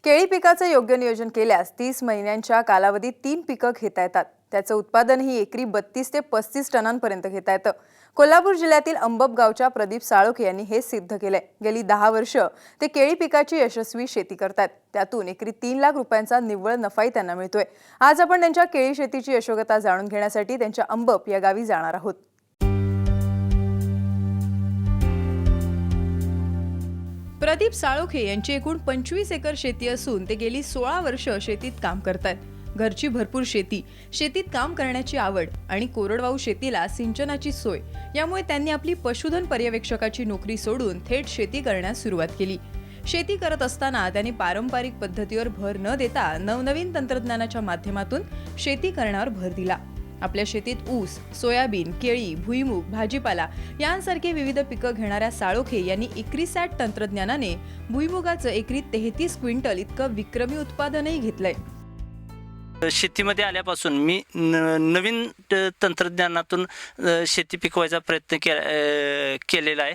केळी पिकाचं योग्य नियोजन केल्यास 30 महिन्यांच्या कालावधीत 3 पिकं घेता येतात. त्याचं उत्पादनही एकरी 32 ते 35 टनांपर्यंत घेता येतं. कोल्हापूर जिल्ह्यातील अंबप गावच्या प्रदीप साळोखे यांनी हे सिद्ध केलंय. गेली 10 वर्ष ते केळी पिकाची यशस्वी शेती करतात. त्यातून एकरी 3 लाख रुपयांचा निव्वळ नफाही त्यांना मिळतोय. आज आपण त्यांच्या केळी शेतीची यशोगाथा जाणून घेण्यासाठी त्यांच्या अंबप या गावी जाणार आहोत. प्रदीप साळोखे यांची एकूण 25 एकर शेती असून ते गेली 16 वर्ष शेतीत काम करतात. घरची भरपूर शेतीत काम करण्याची आवड आणि कोरडवाहू शेतीला सिंचनाची सोय यामुळे त्यांनी आपली पशुधन पर्यवेक्षकाची नोकरी सोडून थेट शेती करण्यास सुरुवात केली. शेती करत असताना त्यांनी पारंपरिक पद्धतीवर भर न देता नवनवीन तंत्रज्ञानाच्या माध्यमातून शेती करण्यावर भर दिला. आपल्या शेतीत ऊस, सोयाबीन, केळी, भुईमूग, भाजीपाला यांसारखे विविध पिकं घेणाऱ्या साळोखे यांनी इक्रिसॅट तंत्रज्ञानाने भुईमुगाचं एकरी 33 क्विंटल इतकं विक्रमी उत्पादनही घेतलंय. शेतीमध्ये आल्यापासून मी नवीन तंत्रज्ञानातून शेती पिकवायचा प्रयत्न केलेला आहे.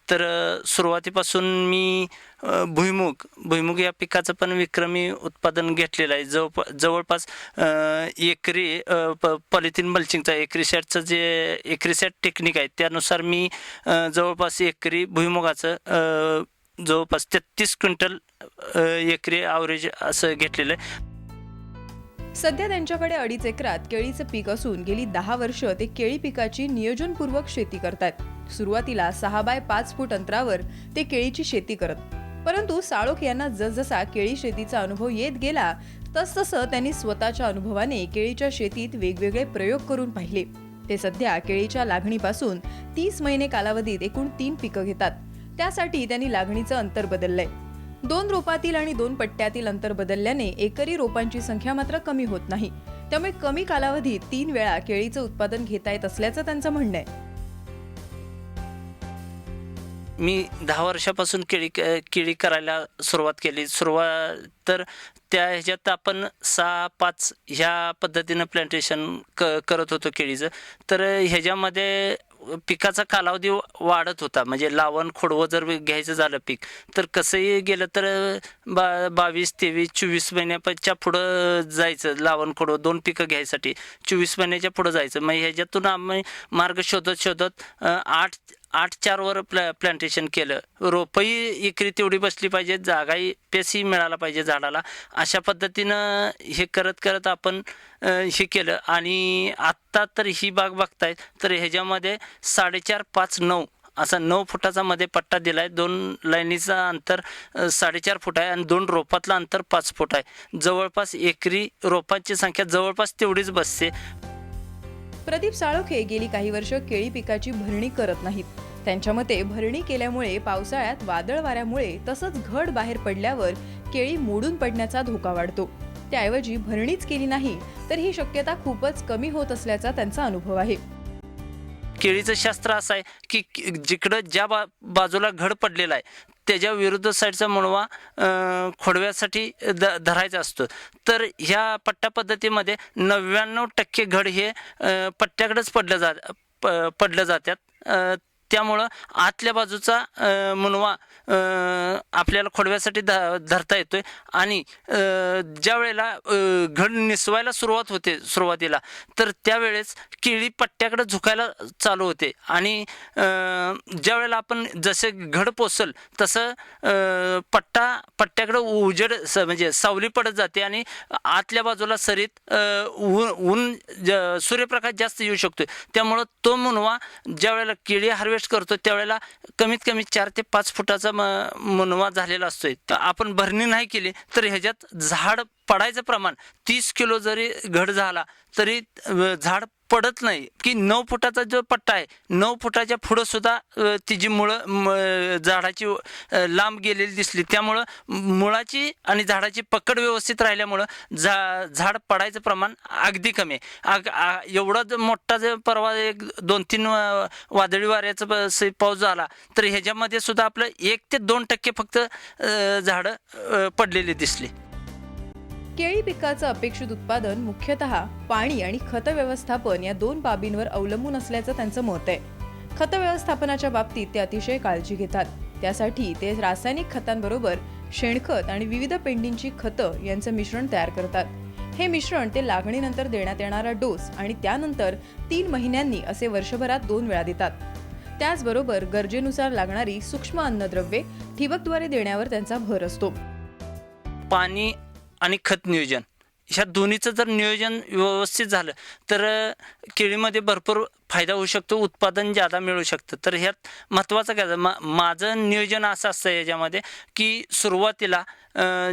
तर सुरुवातीपासून मी भुईमुग या पिकाचं पण विक्रमी उत्पादन घेतलेलं आहे. जवळपास एकरी पॉलिथिन मल्चिंगचा एक्रिसॅटचं जे एक्रिसॅट टेक्निक आहे त्यानुसार मी जवळपास एकरी भुईमुगाचं जवळपास 33 क्विंटल एकरी ॲव्हरेज असं घेतलेलं आहे. सध्या त्यांच्याकडे 2.5 एकरात केळीचं पीक असून गेली 10 वर्ष ते केळी पिकाची नियोजनपूर्वक शेती करतात. सुरुवातीला 6 बाय 5 फूट अंतरावर ते केळीची शेती करत, परंतु साळोखे यांना जसजसा केळी शेतीचा अनुभव येत गेला तसतसं त्यांनी स्वतःच्या अनुभवाने केळीच्या शेतीत वेगवेगळे प्रयोग करून पाहिले. ते सध्या केळीच्या लागणीपासून 30 महिने कालावधीत एकूण 3 पिकं घेतात. त्यासाठी त्यांनी लागणीचं अंतर बदललंय. 2 रोपातील आणि 2 पट्ट्यातील अंतर बदलल्याने एकरी रोपांची संख्या मात्र कमी होत नाही. त्यामुळे कमी कालावधीत 3 वेळा केळीचं उत्पादन घेता येत असल्याचं त्यांचं म्हणणं आहे. मी 10 वर्षापासून केळी करायला सुरुवात केली. तर त्या ह्याच्यात आपण 6-5 ह्या पद्धतीनं प्लांटेशन करत होतो केळीचं. तर ह्याच्यामध्ये पिकाचा कालावधी वाढत होता. म्हणजे लावण खोडवं जर घ्यायचं झालं पीक तर कसंही गेलं तर 22, 23, 24 महिन्याच्या पुढं जायचं. लावण खोडवं 2 पिकं घ्यायसाठी 24 महिन्याच्या पुढं जायचं. मग ह्याच्यातून आम्ही मार्ग शोधत 8-4 वर प्लांटेशन केलं. रोपही एकरी तेवढी बसली पाहिजे, जागाही पेसही मिळाला पाहिजे झाडाला. अशा पद्धतीनं हे करत आपण हे केलं. आणि आत्ता तर ही बाग बघताय तर ह्याच्यामध्ये 4.5, 5, 9 असा 9 फुटाचा मध्ये पट्टा दिला आहे. 2 लाईनीचं अंतर 4.5 फूट आहे आणि 2 रोपातलं अंतर 5 फूट आहे. जवळपास एकरी रोपांची संख्या जवळपास तेवढीच बसते. प्रदीप साळोखे गेली काही वर्ष केळी पिकाची भरणी करत नाहीत. त्यांच्या मते भरणी केल्यामुळे पावसाळ्यात वादळ वाऱ्यामुळे तसंच घड बाहेर पडल्यावर केळी मोडून पडण्याचा धोका वाढतो. त्याऐवजी भरणीच केली नाही तर ही शक्यता खूपच कमी होत असल्याचा त्यांचा अनुभव आहे. केळीचं शास्त्र असं आहे की जिकडं ज्या बाजूला घड पडलेला आहे त्याच्या विरुद्ध साईडचा मुळवा खोडव्यासाठी धरायचा असतो. तर ह्या पट्टा पद्धतीमध्ये 99% घड हे पट्ट्याकडेच पडलं जातात. त्यामुळं आतल्या बाजूचा मुनवा आपल्याला खोडव्यासाठी धरता येतोय. आणि ज्या वेळेला घड निसवायला सुरुवात होते सुरुवातीला तर त्यावेळेस केळी पट्ट्याकडे झुकायला चालू होते. आणि ज्या वेळेला आपण जसे घड पोसल तसं पट्ट्याकडे उजेड म्हणजे सावली पडत जाते आणि आतल्या बाजूला सरीत ऊन सूर्यप्रकाश जास्त येऊ शकतो. त्यामुळं तो मुनवा ज्या वेळेला केळी हार्वेस्ट करतो त्यावेळेला कमीत कमी 4 ते 5 फुटाचा मुनवा झालेला असतोय. तर आपण भरणी नाही केली तर ह्याच्यात झाड पडायचं प्रमाण 30 किलो जरी घड झाला तरी झाड पडत नाही. की 9 फुटाचा जो पट्टा आहे 9 फुटाच्या पुढं सुद्धा तिची मुळं झाडाची लांब गेलेली दिसली. त्यामुळं मुळाची आणि झाडाची पकड व्यवस्थित राहिल्यामुळं झाड पडायचं प्रमाण अगदी कमी आहे. एवढा मोठा जर परवा 1-2-3 वादळी वाऱ्याचा पाऊस झाला तर ह्याच्यामध्ये सुद्धा आपलं 1 ते 2% फक्त झाडं पडलेली दिसली. केळी पिकाचं अपेक्षित उत्पादन मुख्यतः पाणी आणि खत व्यवस्थापन या 2 बाबींवर अवलंबून असल्याचं त्यांचं मत आहे. खत व्यवस्थापनाच्या बाबतीत ते अतिशय काळजी घेतात. त्यासाठी ते रासायनिक खतांबरोबर शेणखत आणि विविध पेंडींची खतं यांचं मिश्रण तयार करतात. हे मिश्रण ते लागणीनंतर देण्यात येणारा डोस आणि त्यानंतर 3 महिन्यांनी असे वर्षभरात 2 वेळा देतात. त्याचबरोबर गरजेनुसार लागणारी सूक्ष्म अन्नद्रव्ये ठिबकद्वारे देण्यावर त्यांचा भर असतो. पाणी आणि खत नियोजन ह्या दोन्हीचं जर नियोजन व्यवस्थित झालं तर केळीमध्ये भरपूर फायदा होऊ शकतो, उत्पादन ज्यादा मिळू शकतं. तर ह्यात महत्त्वाचं काय माझं नियोजन असं असतं याच्यामध्ये की सुरुवातीला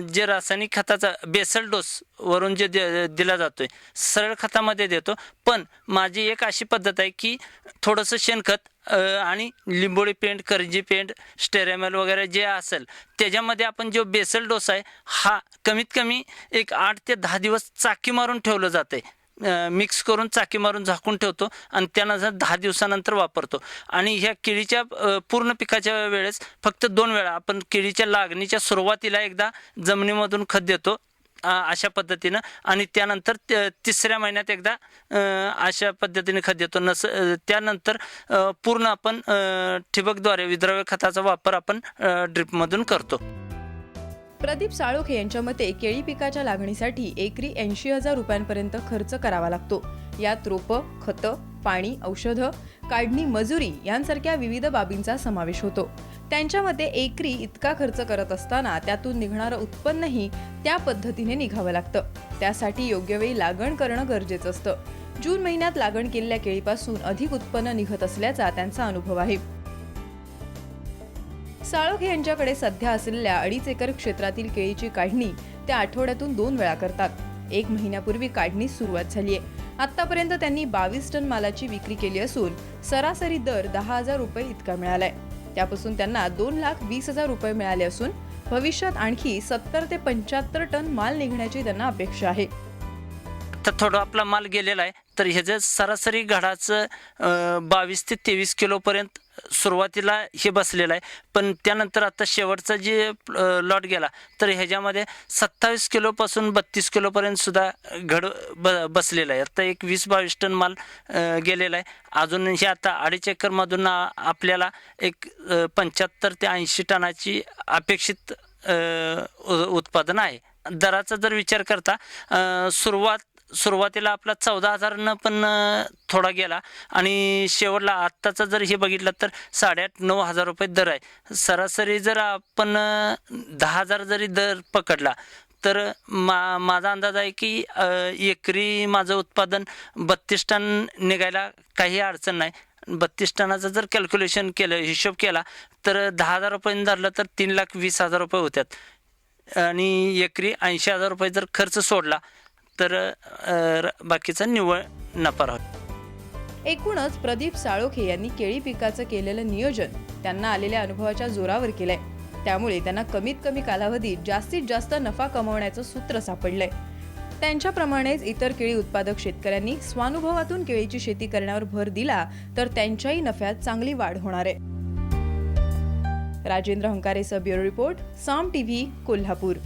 जे रासायनिक खताचा बेसल डोस वरून जे दिला जातोय सरळ खतामध्ये देतो. पण माझी एक अशी पद्धत आहे की थोडंसं शेणखत आणि लिंबोळी पेंट, करंजी पेंट, स्टेरेमॅल वगैरे जे असेल त्याच्यामध्ये आपण जो बेसल डोस आहे हा कमीत कमी एक 8 ते 10 दिवस चाकी मारून ठेवलं जाते. मिक्स करून चाकी मारून झाकून ठेवतो आणि त्यानंतर 10 दिवसानंतर वापरतो. आणि ह्या केळीच्या पूर्ण पिकाच्या वेळेस फक्त 2 वेळा आपण केळीच्या लागणीच्या सुरुवातीला एकदा जमिनीमधून खत देतो अशा पद्धतीनं आणि त्यानंतर 3ऱ्या महिन्यात एकदा अशा पद्धतीने खत देतो. त्यानंतर पूर्ण आपण ठिबकद्वारे विद्राव्य खताचा वापर आपण ड्रिपमधून करतो. प्रदीप साळोखे यांच्या मते केळी पिकाच्या लागणीसाठी एकरी 80,000 रुपयांपर्यंत खर्च करावा लागतो. यात रोपं, खतं, पाणी, औषधं, काढणी, मजुरी यांसारख्या विविध बाबींचा समावेश होतो. त्यांच्या मते एकरी इतका खर्च करत असताना त्यातून निघणारं उत्पन्नही त्या पद्धतीने निघावं लागतं. त्यासाठी योग्य वेळी लागण करणं गरजेचं असतं. जून महिन्यात लागण केलेल्या केळीपासून अधिक उत्पन्न निघत असल्याचा त्यांचा अनुभव आहे. साळोखे यांच्याकडे सध्या असलेल्या 2.5 एकर क्षेत्रातील केळीची काढणी त्या आठवड्यातून 2 वेळा करतात. 1 महिन्यापूर्वी काढणी सुरुवात झाली आहे. आतापर्यंत त्यांनी 22 टन मालाची विक्री केली असून सरासरी दर 10,000 रुपये इतका मिळालाय. त्यापासून त्यांना 2,20,000 रुपये मिळाले असून भविष्यात आणखी 70 ते 75 टन माल निघण्याची त्यांना अपेक्षा आहे. तर थोडं आपला माल गेलेला आहे तर ह्याचं सरासरी घडाचं 22 ते 23 किलोपर्यंत सुरुवातीला हे बसलेलं आहे. पण त्यानंतर आता शेवटचा जे लॉट गेला तर ह्याच्यामध्ये 27 किलोपासून 32 किलोपर्यंत सुद्धा घड बसलेला आहे. आता एक 20-22 टन माल गेलेला आहे. अजून हे आता 2.5 एकरमधून आपल्याला एक 75 ते 80 टनाची अपेक्षित उत्पादन आहे. दराचा जर विचार करता सुरुवातीला आपला 14,000 पण थोडा गेला आणि शेवटला आत्ताचा जर हे बघितलं तर 8,500-9,000 रुपये दर आहे. सरासरी जर आपण 10,000 जरी दर पकडला तर माझा अंदाज आहे की एकरी माझं उत्पादन 32 टन निघायला काही अडचण नाही. 32 टनाचं जर कॅल्क्युलेशन केलं, हिशोब केला तर 10,000 रुपये धरलं तर 3,20,000 रुपये होतात आणि एकरी 80,000 रुपये जर खर्च सोडला तर बाकीचा निव्वळ नफा राहतो. एकूणच प्रदीप साळोखे यांनी केळी पिकाचं केलेलं नियोजन त्यांना आलेल्या अनुभवाच्या जोरावर केलंय. त्यामुळे त्यांना कमीत कमी कालावधीत जास्तीत जास्त नफा कमवण्याचं सूत्र सापडलंय. त्यांच्याप्रमाणेच इतर केळी उत्पादक शेतकऱ्यांनी स्वानुभवातून केळीची शेती करण्यावर भर दिला तर त्यांच्याही नफ्यात चांगली वाढ होणार आहे. राजेंद्र हंकारेसह ब्युरो रिपोर्ट, साम टीव्ही, कोल्हापूर.